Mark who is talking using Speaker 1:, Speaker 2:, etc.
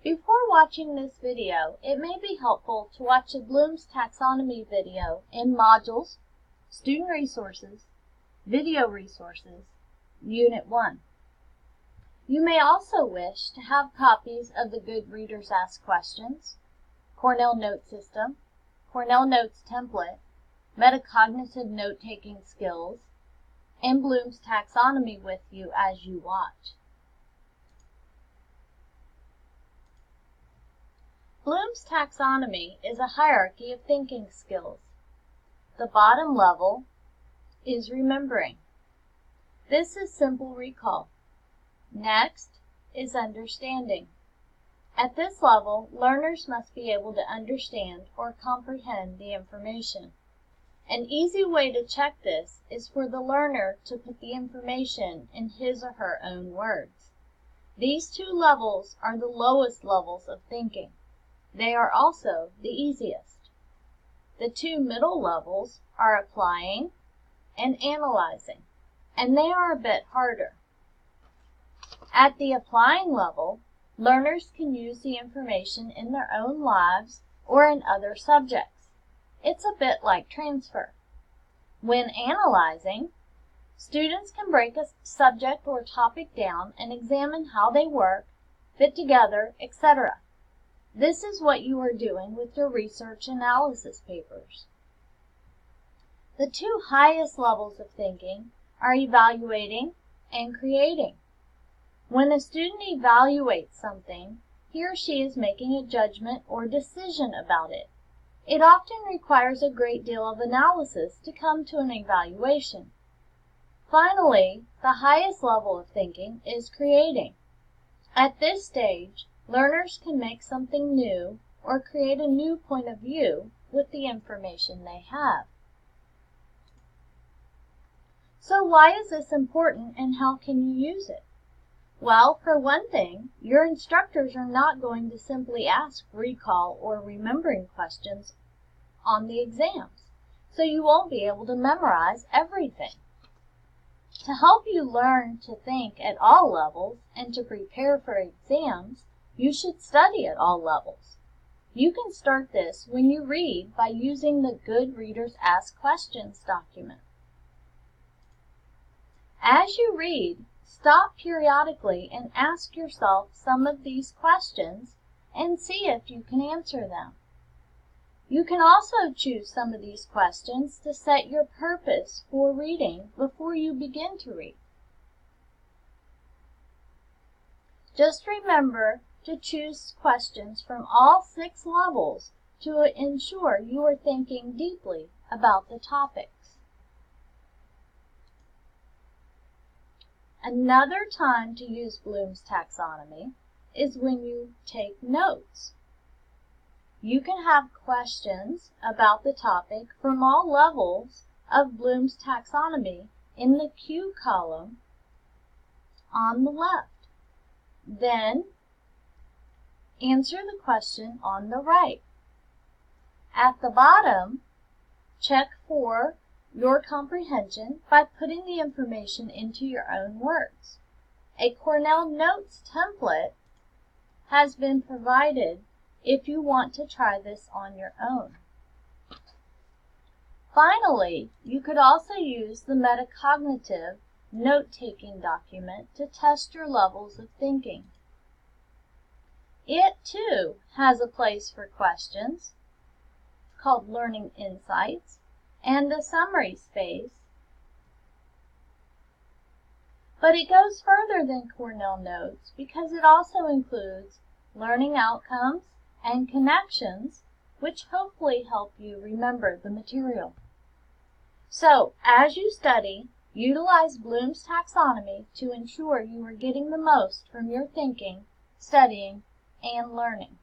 Speaker 1: Before watching this video, it may be helpful to watch a Bloom's Taxonomy video in Modules, Student Resources, Video Resources, Unit 1. You may also wish to have copies of the Good Readers Ask Questions, Cornell Note System, Cornell Notes Template, Metacognitive Note-Taking Skills, and Bloom's Taxonomy with you as you watch. Bloom's Taxonomy is a hierarchy of thinking skills. The bottom level is remembering. This is simple recall. Next is understanding. At this level, learners must be able to understand or comprehend the information. An easy way to check this is for the learner to put the information in his or her own words. These two levels are the lowest levels of thinking. They are also the easiest. The two middle levels are applying and analyzing, and they are a bit harder. At the applying level, learners can use the information in their own lives or in other subjects. It's a bit like transfer. When analyzing, students can break a subject or topic down and examine how they work, fit together, etc. This is what you are doing with your research analysis papers. The two highest levels of thinking are evaluating and creating. When a student evaluates something, he or she is making a judgment or decision about it. It often requires a great deal of analysis to come to an evaluation. Finally, the highest level of thinking is creating. At this stage, learners can make something new or create a new point of view with the information they have. So why is this important and how can you use it? Well, for one thing, your instructors are not going to simply ask recall or remembering questions on the exams, so you won't be able to memorize everything. To help you learn to think at all levels and to prepare for exams, you should study at all levels. You can start this when you read by using the Good Readers Ask Questions document. As you read, stop periodically and ask yourself some of these questions and see if you can answer them. You can also choose some of these questions to set your purpose for reading before you begin to read. Just remember to choose questions from all 6 levels to ensure you are thinking deeply about the topics. Another time to use Bloom's Taxonomy is when you take notes. You can have questions about the topic from all levels of Bloom's Taxonomy in the Q column on the left. Then, answer the question on the right. At the bottom, check for your comprehension by putting the information into your own words. A Cornell Notes template has been provided if you want to try this on your own. Finally, you could also use the Metacognitive Note-Taking document to test your levels of thinking. It, too, has a place for questions called Learning Insights and a summary space, but it goes further than Cornell Notes because it also includes learning outcomes and connections, which hopefully help you remember the material. So, as you study, utilize Bloom's Taxonomy to ensure you are getting the most from your thinking, studying, and learning.